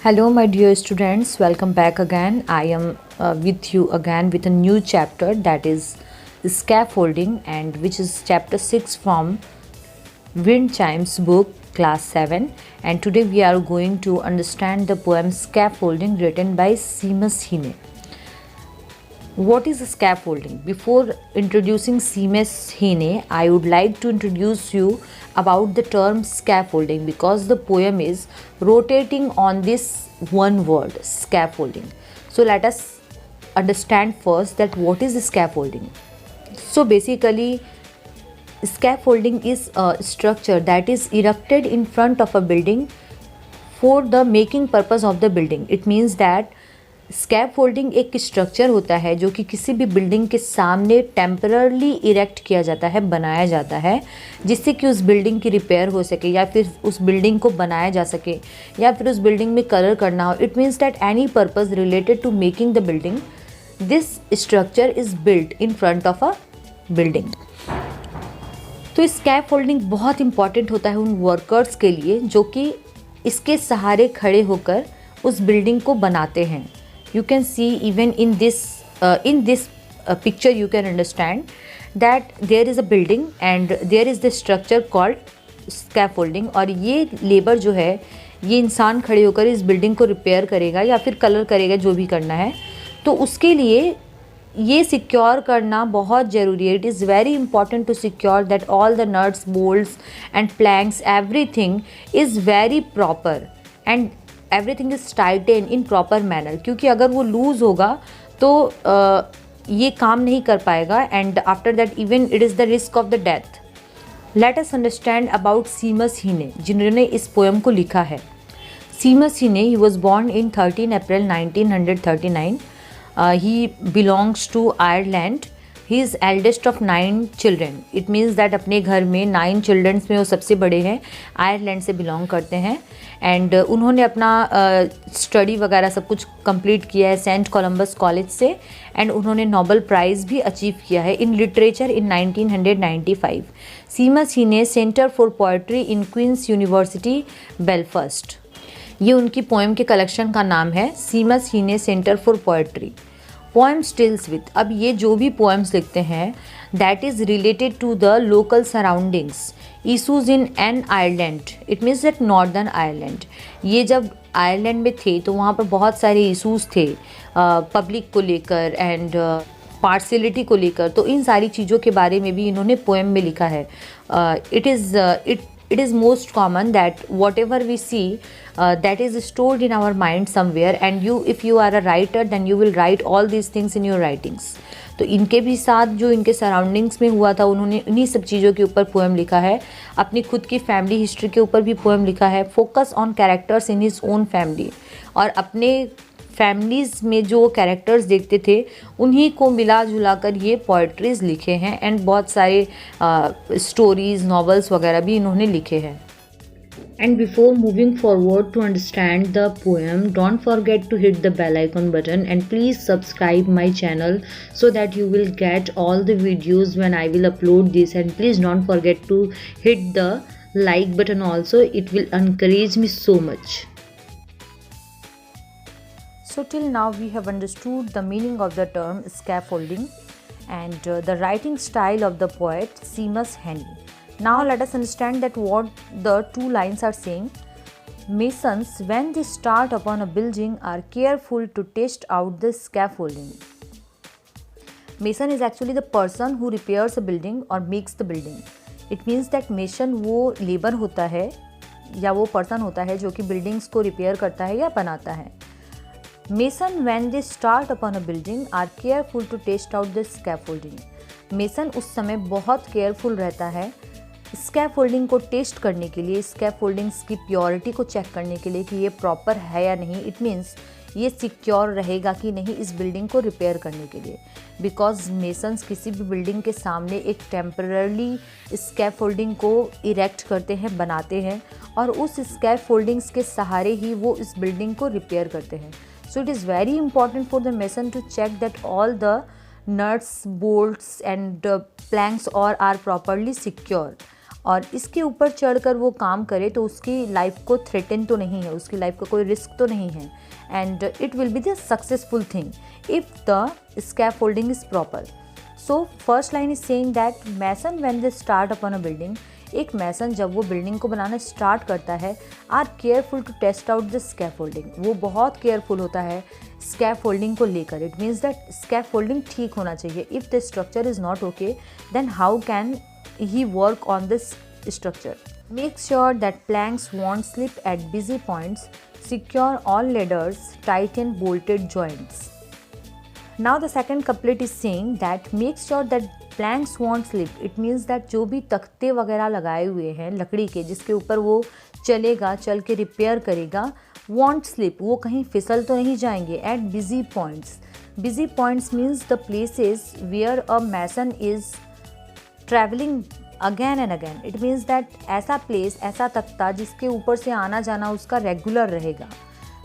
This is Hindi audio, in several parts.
Hello, my dear students. Welcome back again. I am with you again with a new chapter, that is scaffolding, and which is chapter 6 from Wind Chimes book, class 7. And today we are going to understand the poem Scaffolding, written by Seamus Heaney. What is scaffolding? Before introducing Seamus Heaney, I would like to introduce you about the term scaffolding, because the poem is rotating on this one word, scaffolding. So let us understand first that what is scaffolding. So basically, scaffolding is a structure that is erected in front of a building for the making purpose of the building. It means that scaffolding एक स्ट्रक्चर होता है जो कि किसी भी बिल्डिंग के सामने टेम्पररली इरेक्ट किया जाता है, बनाया जाता है, जिससे कि उस बिल्डिंग की रिपेयर हो सके या फिर उस बिल्डिंग को बनाया जा सके या फिर उस बिल्डिंग में कलर करना हो. It means that any purpose related to making the building, this structure is built in front of a building. तो स्कैफोल्डिंग बहुत इंपॉर्टेंट होता है उन वर्कर्स के लिए जो कि इसके सहारे खड़े होकर उस बिल्डिंग को बनाते हैं. You can see even in this picture you can understand that there is a building and there is the structure called scaffolding. और ये लेबर जो है, ये इंसान खड़े होकर इस बिल्डिंग को रिपेयर करेगा या फिर कलर करेगा, जो भी करना है. तो उसके लिए ये सिक्योर करना बहुत ज़रूरी है. It is very important to secure that all the nuts, bolts and planks, everything is very proper and everything is tighten in proper manner. क्योंकि अगर वो लूज़ होगा तो ये काम नहीं कर पाएगा and after that even it is the risk of the death. Let us understand about Seamus Heaney, जिन्होंने इस पोएम को लिखा है. Seamus Heaney, he was born in 13 April 1939. He belongs to Ireland. He is eldest of 9 children. It means that अपने घर में 9 चिल्ड्रंस में वो सबसे बड़े हैं, आयरलैंड से बिलोंग करते हैं. एंड उन्होंने अपना स्टडी वगैरह सब कुछ कंप्लीट किया है सेंट कोलम्बस कॉलेज से. एंड उन्होंने नोबेल प्राइज़ भी अचीव किया है in literature in 1995. Seamus Heaney centre for poetry in Queen's university Belfast. ये उनकी पोएम के कलेक्शन का नाम है, Seamus Heaney centre for poetry. Poems deals with, अब ये जो भी पोएम्स लिखते हैं that is related to the local surroundings, issues in an Ireland. It means that Northern Ireland. ये जब आयरलैंड में थे तो वहाँ पर बहुत सारे इशूज़ थे पब्लिक को लेकर एंड पार्शियलिटी को लेकर. तो इन सारी चीज़ों के बारे में भी इन्होंने पोएम में लिखा है. It is most common that whatever we see that is stored in our mind somewhere, and if you are a writer then you will write all these things in your writings. तो इनके भी साथ जो इनके सराउंडिंग्स में हुआ था, उन्होंने इन्हीं सब चीज़ों के ऊपर पोएम लिखा है. अपनी खुद की फैमिली हिस्ट्री के ऊपर भी पोएम लिखा है. Focus on characters in his own family, और अपने फैमिलीज़ में जो कैरेक्टर्स देखते थे उन्हीं को मिला जुला कर ये पोइट्रीज़ लिखे हैं. एंड बहुत सारे स्टोरीज़, नॉवेल्स वगैरह भी इन्होंने लिखे हैं. And before moving forward to understand the poem, don't forget to hit the bell icon button and please subscribe my channel so that you will get all the videos when I will upload this. And please don't forget to hit the like button also. It will encourage me so much. So till now we have understood the meaning of the term scaffolding and the writing style of the poet Seamus Heaney. Now let us understand that what the two lines are saying. Masons, when they start upon a building, are careful to test out the scaffolding. Mason is actually the person who repairs a building or makes the building. It means that mason वो लेबर होता है या वो पर्सन होता है जो कि बिल्डिंग्स को रिपेयर करता है या बनाता है. Mason, when they start upon a building, are careful to test out the scaffolding. Mason उस समय बहुत केयरफुल रहता है स्कैफोल्डिंग को टेस्ट करने के लिए, स्कैफोल्डिंग्स की प्योरिटी को चेक करने के लिए कि ये प्रॉपर है या नहीं. इट मीन्स ये सिक्योर रहेगा कि नहीं इस बिल्डिंग को रिपेयर करने के लिए. बिकॉज मेसन्स किसी भी बिल्डिंग के सामने एक टेम्पररली स्कैफोल्डिंग को इरेक्ट करते हैं, बनाते हैं, और उस स्कैफोल्डिंग्स के सहारे ही वो इस बिल्डिंग को रिपेयर करते हैं. So it is very important for the mason to check that all the nuts, bolts and planks are properly secure. और इसके ऊपर चढ़कर वो काम करे तो उसकी लाइफ को थ्रेटन तो नहीं है, उसकी लाइफ का कोई रिस्क तो नहीं है, and it will be the successful thing if the scaffolding is proper. So first line is saying that mason when they start upon a building, एक मैसन जब वो बिल्डिंग को बनाना स्टार्ट करता है, are careful to test out the scaffolding, वो बहुत केयरफुल होता है स्कैफोल्डिंग को लेकर. इट मीन्स दैट स्कैफोल्डिंग ठीक होना चाहिए. If the structure is not okay then how can he work on this structure. Make sure that planks won't slip at busy points. Secure all ladders, tighten bolted joints. Now the second couplet is saying that make sure that planks won't slip. It means that जो भी तख्ते वगैरह लगाए हुए हैं लकड़ी के जिसके ऊपर वो चलेगा, चल के रिपेयर करेगा, won't slip, वो कहीं फिसल तो नहीं जाएंगे. At busy points. Busy points means the places where a mason is travelling again and again. It means that ऐसा प्लेस, ऐसा तख्ता जिसके ऊपर से आना जाना उसका रेगुलर रहेगा.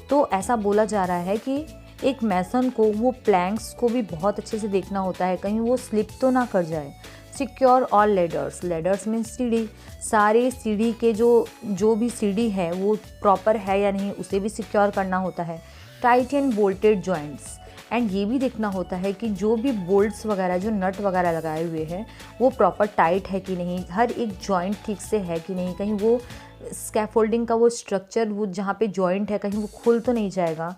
तो ऐसा बोला जा रहा है कि एक मैसन को वो प्लैंक्स को भी बहुत अच्छे से देखना होता है, कहीं वो स्लिप तो ना कर जाए. Secure all ladders. Ladders means सीढ़ी. सारे सीढ़ी के जो भी सीढ़ी है वो प्रॉपर है या नहीं उसे भी सिक्योर करना होता है. Tight and bolted joints. And ये भी देखना होता है कि जो भी बोल्ट्स वगैरह, जो नट वगैरह लगाए हुए हैं वो प्रॉपर टाइट है कि नहीं, हर एक जॉइंट ठीक से है कि नहीं, कहीं वो स्कैफोल्डिंग का वो स्ट्रक्चर, वो जहाँ पे जॉइंट है कहीं वो खुल तो नहीं जाएगा.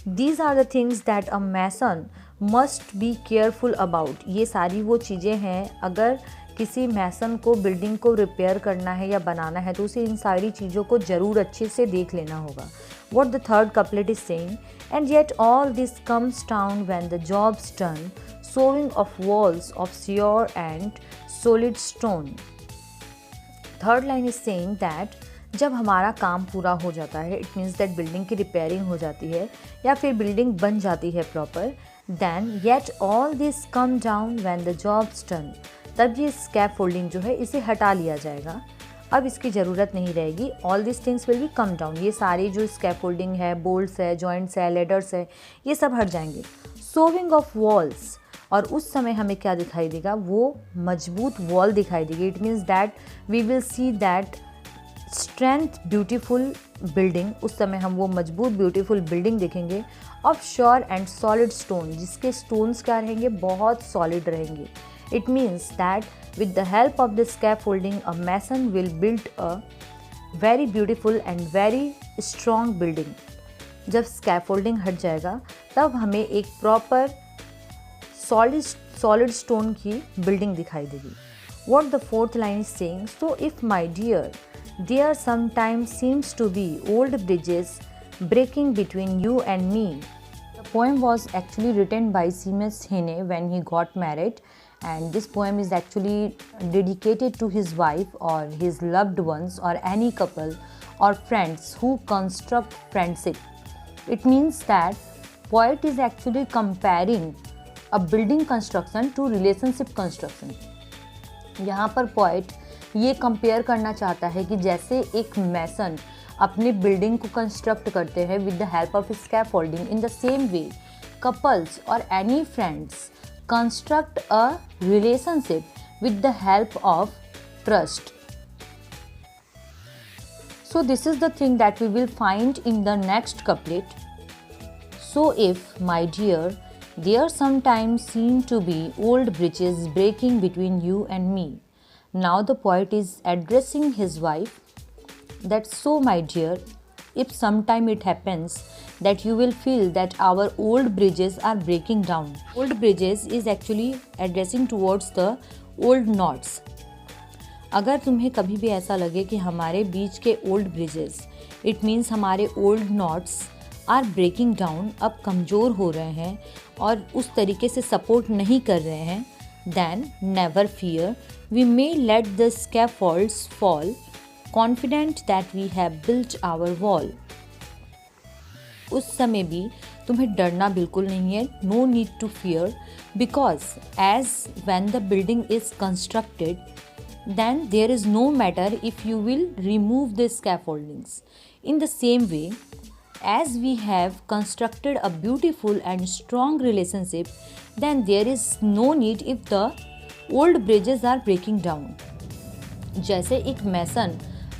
These are the things that a mason must be careful about. ये सारी वो चीज़ें हैं, अगर किसी मैसन को बिल्डिंग को रिपेयर करना है या बनाना है तो उसे इन सारी चीज़ों को ज़रूर अच्छे से देख लेना होगा. What the third couplet is saying, and yet all this comes down when the job's done, sewing of walls of sure and solid stone. Third line is saying that जब हमारा काम पूरा हो जाता है, इट मीन्स दैट बिल्डिंग की रिपेयरिंग हो जाती है या फिर बिल्डिंग बन जाती है proper, then yet all this come down when the job's done. तब ये स्कैफोल्डिंग जो है इसे हटा लिया जाएगा, अब इसकी ज़रूरत नहीं रहेगी. All this things will be come down. ये सारी जो स्कैफोल्डिंग है, बोल्ट्स है, जॉइंट्स है, लेडर्स है, ये सब हट जाएंगे. Sowing of walls. और उस समय हमें क्या दिखाई देगा, वो मजबूत वॉल दिखाई देगी. It means that we will see that strength beautiful building. उस समय हम वो मजबूत ब्यूटीफुल बिल्डिंग देखेंगे. Of sure and solid stone, जिसके स्टोन्स क्या रहेंगे, बहुत सॉलिड रहेंगे. It means that with the help of the scaffolding, a mason will build a very beautiful and very strong building. जब scaffolding हट जाएगा तब हमें एक proper solid stone की building दिखाई देगी. What the fourth line is saying, so if my dear, there sometimes seems to be old bridges breaking between you and me. The poem was actually written by Seamus Heaney when he got married. And this poem is actually dedicated to his wife or his loved ones or any couple or friends who construct friendship. It means that poet is actually comparing a building construction to relationship construction. यहाँ पर poet ये compare करना चाहता है कि जैसे एक मैसन अपने बिल्डिंग को कंस्ट्रक्ट करते हैं with the help of scaffolding, in the same way couples or any friends construct a relationship with the help of trust. So this is the thing that we will find in the next couplet. So if, my dear, there sometimes seem to be old bridges breaking between you and me. Now the poet is addressing his wife, that so, my dear, if sometime it happens that you will feel that our old bridges are breaking down. Old bridges is actually addressing towards the old knots. अगर तुम्हें कभी भी ऐसा लगे कि हमारे बीच के ओल्ड ब्रिजेस, इट मीन्स हमारे old knots are breaking down, अब कमज़ोर हो रहे हैं और उस तरीके से सपोर्ट नहीं कर रहे हैं, then never fear, we may let the scaffolds fall, confident that we have built our wall. उस समय भी तुम्हें डरना बिल्कुल नहीं है. No need to fear, because as when the building is constructed then there is no matter if you will remove the scaffoldings. In the same way as we have constructed a beautiful and strong relationship, then there is no need if the old bridges are breaking down. जैसे एक मैसन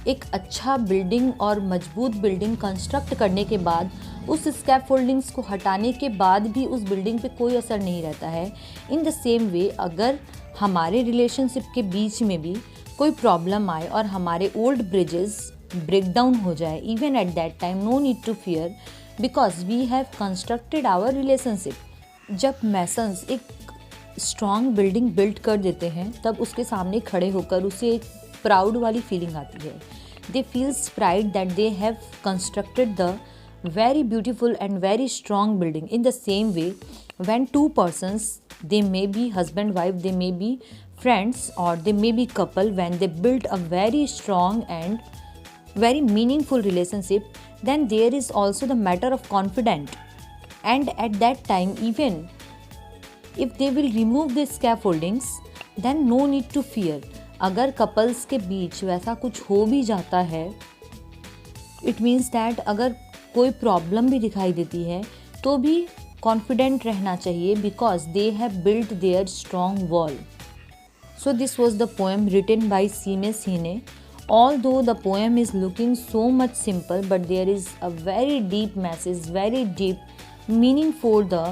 एक अच्छा बिल्डिंग और मजबूत बिल्डिंग कंस्ट्रक्ट करने के बाद उस स्कैफोल्डिंग्स को हटाने के बाद भी उस बिल्डिंग पे कोई असर नहीं रहता है, इन द सेम वे अगर हमारे रिलेशनशिप के बीच में भी कोई प्रॉब्लम आए और हमारे ओल्ड ब्रिजेस ब्रेक डाउन हो जाए, even at that time no need to fear because we have constructed our relationship. जब मैसन्स एक स्ट्रॉन्ग बिल्डिंग बिल्ड कर देते हैं तब उसके सामने खड़े होकर उसे एक प्राउड वाली फीलिंग आती है। They feels pride that they have constructed the very beautiful and very strong building. In the same way, when two persons, they may be husband wife, they may be friends, or they may be couple, when they build a very strong and very meaningful relationship, then there is also the matter of confidence. And at that time, even if they will remove the scaffoldings, then no need to fear. अगर कपल्स के बीच वैसा कुछ हो भी जाता है, इट मीन्स दैट अगर कोई प्रॉब्लम भी दिखाई देती है तो भी कॉन्फिडेंट रहना चाहिए because they have built their strong wall. So this was the poem written by Seamus Heaney. Although the poem is looking so much simple, but there is a very deep message, very deep meaning for the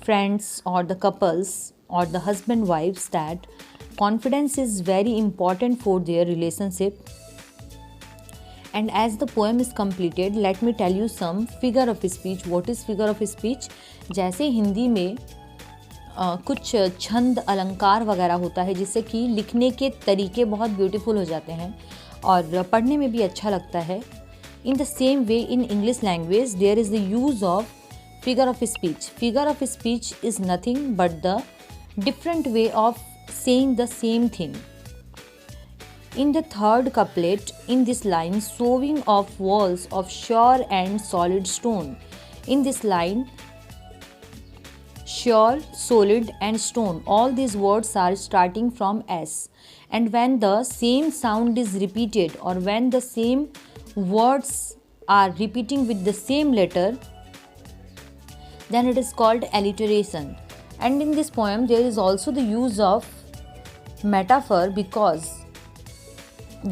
friends or the couples or the husband wives, that confidence is very important for their relationship. And as the poem is completed, let me tell you some figure of speech. What is figure of speech? जैसे हिंदी में कुछ छंद अलंकार वगैरह होता है जिससे कि लिखने के तरीके बहुत ब्यूटीफुल हो जाते हैं और पढ़ने में भी अच्छा लगता है। In the same way in English language there is the use of figure of speech. Figure of speech is nothing but the different way of saying the same thing. In the third couplet, in this line, sowing of walls of sure and solid stone. In this line, sure, solid and stone, all these words are starting from S. And when the same sound is repeated or when the same words are repeating with the same letter, then it is called alliteration. And in this poem, there is also the use of metaphor because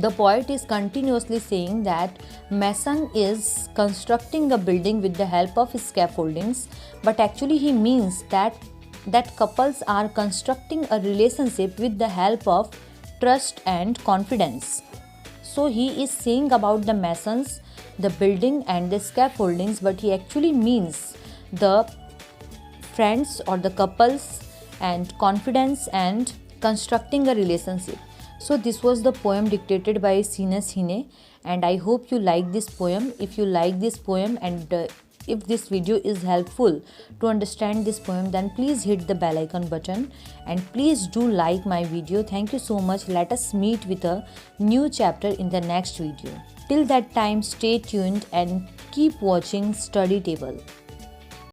the poet is continuously saying that mason is constructing a building with the help of scaffoldings, but actually he means that couples are constructing a relationship with the help of trust and confidence. So he is saying about the masons, the building and the scaffoldings, but he actually means the friends or the couples and confidence and constructing a relationship. So this was the poem dictated by Sines Hine, and I hope you like this poem. If you like this poem and if this video is helpful to understand this poem, then please hit the bell icon button and please do like my video. Thank you so much. Let us meet with a new chapter in the next video. Till that time, stay tuned and keep watching Study Table.